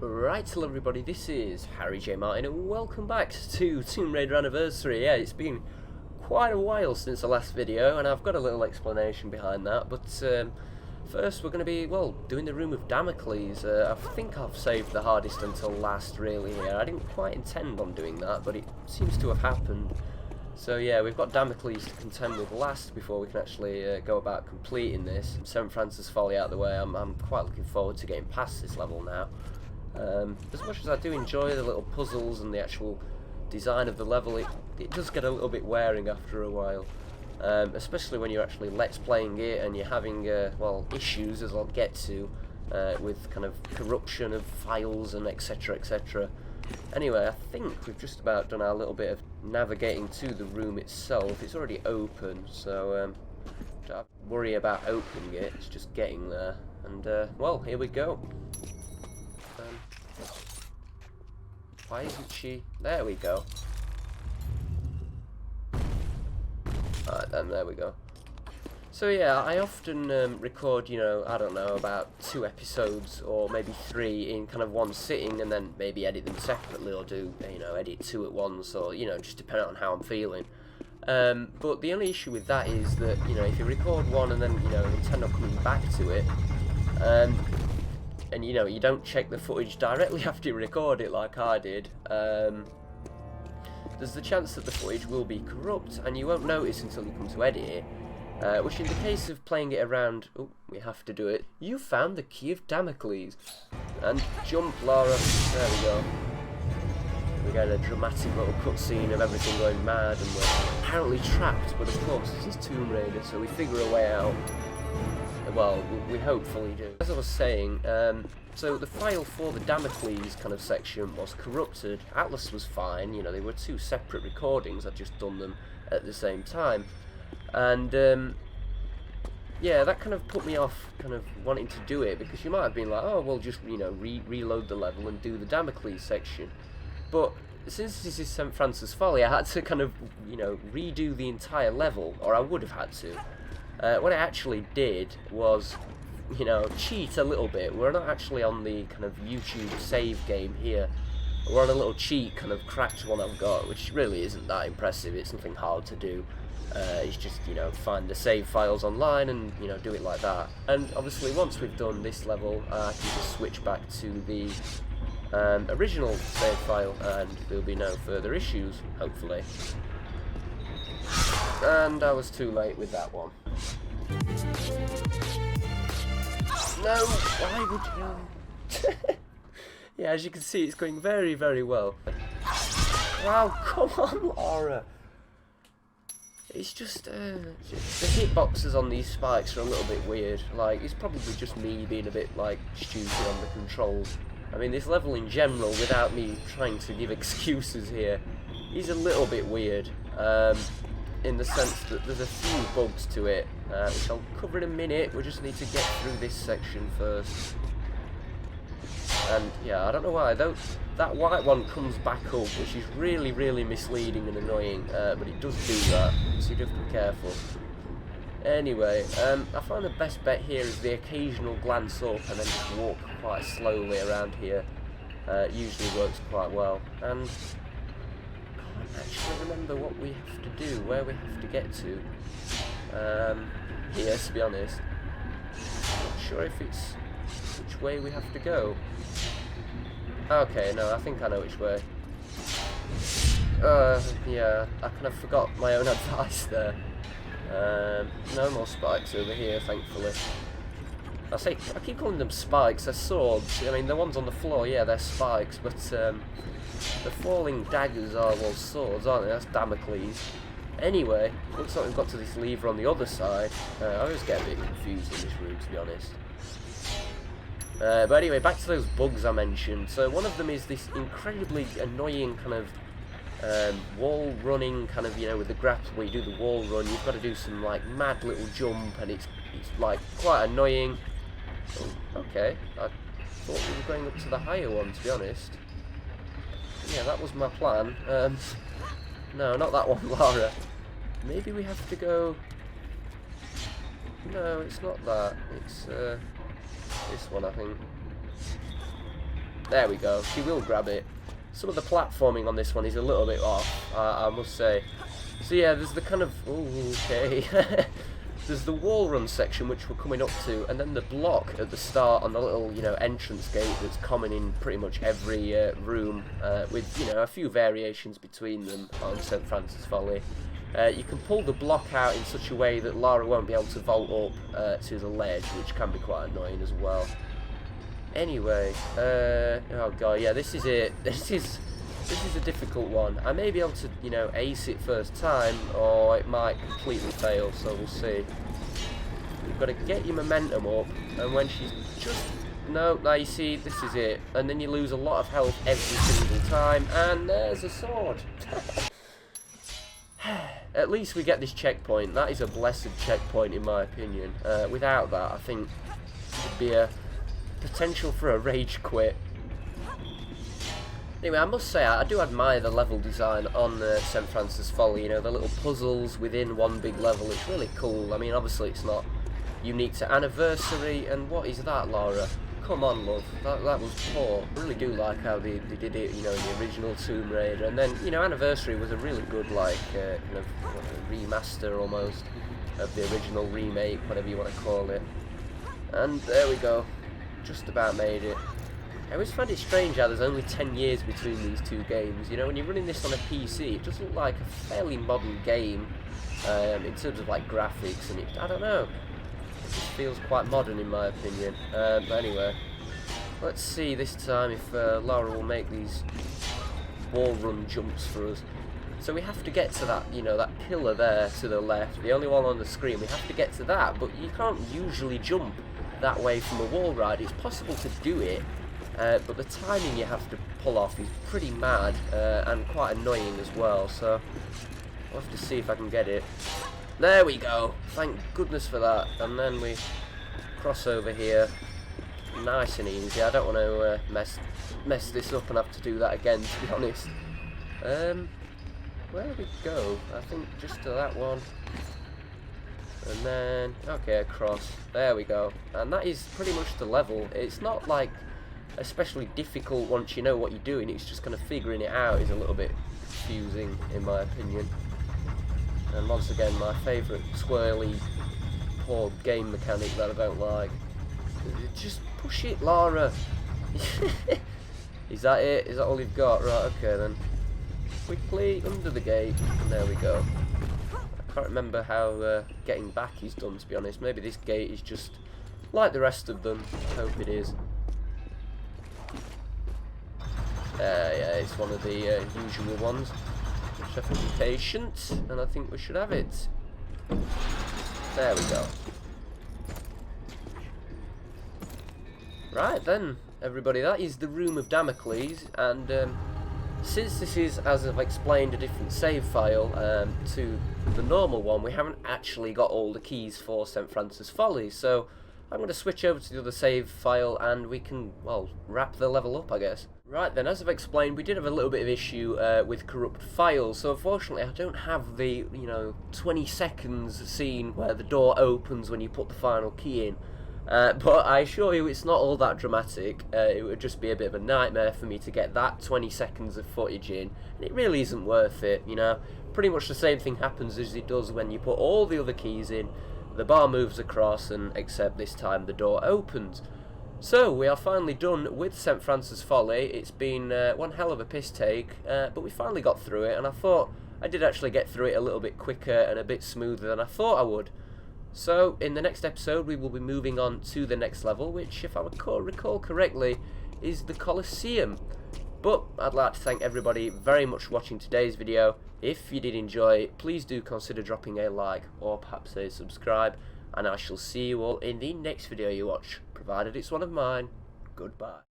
Right, hello everybody, this is Harry J. Martin and welcome back to Tomb Raider Anniversary. Yeah, it's been quite a while since the last video and I've got a little explanation behind that, but first we're going to be, well, doing the Room of Damocles. I think I've saved the hardest until last really here. I didn't quite intend on doing that, but it seems to have happened. So yeah, we've got Damocles to contend with last before we can actually go about completing this. St. Francis Folly out of the way, I'm quite looking forward to getting past this level now. As much as I do enjoy the little puzzles and the actual design of the level, it does get a little bit wearing after a while. Especially when you're actually let's playing it and you're having, well, issues, as I'll get to, with kind of corruption of files and etc, etc. Anyway, I think we've just about done our little bit of navigating to the room itself. It's already open, so don't have to worry about opening it, it's just getting there. And, well, here we go. Why isn't she? There we go. Alright then, there we go. So yeah, I often record, you know, I don't know, about 2 episodes or maybe 3 in kind of one sitting and then maybe edit them separately or do, you know, edit 2 at once or, you know, just depending on how I'm feeling. But the only issue with that is that, you know, if you record one and then, you know, intend on coming back to it, and you know, you don't check the footage directly after you record it like I did, there's the chance that the footage will be corrupt and you won't notice until you come to edit it, which in the case of playing it around, oh, we have to do it, you found the key of Damocles, and jump Lara, there we go. We get a dramatic little cutscene of everything going mad and we're apparently trapped, but of course this is Tomb Raider, so we figure a way out. Well, we hopefully do. As I was saying, so the file for the Damocles kind of section was corrupted. Atlas was fine, you know, they were 2 separate recordings, I'd just done them at the same time. And, yeah, that kind of put me off kind of wanting to do it, because you might have been like, oh, well, just, you know, reload the level and do the Damocles section. But since this is St. Francis Folly, I had to kind of, you know, redo the entire level, or I would have had to. What I actually did was, you know, cheat a little bit. We're not actually on the kind of YouTube save game here. We're on a little cheat kind of cracked one I've got, which really isn't that impressive. It's nothing hard to do. It's just, you know, find the save files online and, you know, do it like that. And obviously once we've done this level, I can just switch back to the original save file and there'll be no further issues, hopefully. And I was too late with that one. No, why would you? Yeah, as you can see, it's going very, very well. Wow, come on, Laura. It's just, the hitboxes on these spikes are a little bit weird. Like, it's probably just me being a bit, like, stupid on the controls. I mean, this level in general, without me trying to give excuses here, is a little bit weird. In the sense that there's a few bugs to it, which I'll cover in a minute. We just need to get through this section first. And yeah, I don't know why, though that white one comes back up, which is really, really misleading and annoying, but it does do that, so you have to be careful. Anyway, I find the best bet here is the occasional glance up and then just walk quite slowly around here. Usually works quite well. And actually remember what we have to do, where we have to get to. Here, to be honest. Not sure if it's which way we have to go. Okay, no, I think I know which way. Yeah, I kind of forgot my own advice there. No more spikes over here, thankfully. I keep calling them spikes, they're swords. I mean, the ones on the floor, yeah, they're spikes, but the falling daggers are, well, swords, aren't they? That's Damocles. Anyway, looks like we've got to this lever on the other side. I always get a bit confused in this room, to be honest. But anyway, back to those bugs I mentioned. So one of them is this incredibly annoying kind of wall running, kind of, you know, with the grapple where you do the wall run, you've got to do some, like, mad little jump, and it's like, quite annoying. Oh, okay, I thought we were going up to the higher one, to be honest. Yeah, that was my plan. No, not that one, Lara. Maybe we have to go... No, it's not that. It's, this one, I think. There we go. She will grab it. Some of the platforming on this one is a little bit off, I must say. So yeah, there's the kind of... Ooh, okay. There's the wall run section, which we're coming up to, and then the block at the start on the little, you know, entrance gate that's common in pretty much every room, with, you know, a few variations between them on St. Francis Folly. You can pull the block out in such a way that Lara won't be able to vault up to the ledge, which can be quite annoying as well. Anyway, oh god, yeah, this is it. This is a difficult one. I may be able to, you know, ace it first time, or it might completely fail, so we'll see. You've got to get your momentum up, and when she's just... No, now you see, this is it. And then you lose a lot of health every single time, and there's a sword. At least we get this checkpoint. That is a blessed checkpoint, in my opinion. Without that, I think there'd be a potential for a rage quit. Anyway, I must say, I do admire the level design on St. Francis Folly. You know, the little puzzles within one big level. It's really cool. I mean, obviously it's not unique to Anniversary. And what is that, Lara? Come on, love. That was poor. I really do like how they did it, you know, in the original Tomb Raider. And then, you know, Anniversary was a really good, like, kind of remaster almost of the original remake, whatever you want to call it. And there we go. Just about made it. I always find it strange how there's only 10 years between these two games. You know, when you're running this on a PC, it does look like a fairly modern game in terms of like graphics, and I don't know. It just feels quite modern in my opinion. But anyway, let's see this time if Lara will make these wall run jumps for us. So we have to get to that, you know, that pillar there to the left, the only one on the screen. We have to get to that, but you can't usually jump that way from a wall ride. It's possible to do it. But the timing you have to pull off is pretty mad and quite annoying as well, so I'll have to see if I can get it. There we go, thank goodness for that. And then we cross over here, nice and easy. I don't want to mess this up and have to do that again, to be honest. Where do we go? I think just to that one. And then, okay, across. There we go. And that is pretty much the level. It's not like especially difficult once you know what you're doing. It's just kind of figuring it out is a little bit confusing in my opinion. And once again, my favourite twirly poor game mechanic that I don't like. Just push it, Lara. Is that it? Is that all you've got? Right, okay then. Quickly under the gate, and there we go. I can't remember how getting back is done, to be honest. Maybe this gate is just like the rest of them. I hope it is. Yeah, it's one of the usual ones. Just have to be patient, and I think we should have it. There we go. Right then, everybody, that is the Room of Damocles, and since this is, as I've explained, a different save file to the normal one, we haven't actually got all the keys for St. Francis Folly, so I'm going to switch over to the other save file and we can, well, wrap the level up, I guess. Right then, as I've explained, we did have a little bit of issue with corrupt files, so unfortunately I don't have the, 20 seconds scene where the door opens when you put the final key in. But I assure you it's not all that dramatic. It would just be a bit of a nightmare for me to get that 20 seconds of footage in, and it really isn't worth it, Pretty much the same thing happens as it does when you put all the other keys in. The bar moves across, and except this time the door opens. So we are finally done with St. Francis Folly. It's been one hell of a piss take, but we finally got through it, and I thought I did actually get through it a little bit quicker and a bit smoother than I thought I would. So in the next episode we will be moving on to the next level, which, if I recall correctly, is the Colosseum. But I'd like to thank everybody very much for watching today's video. If you did enjoy, please do consider dropping a like or perhaps a subscribe, and I shall see you all in the next video you watch, provided it's one of mine. Goodbye.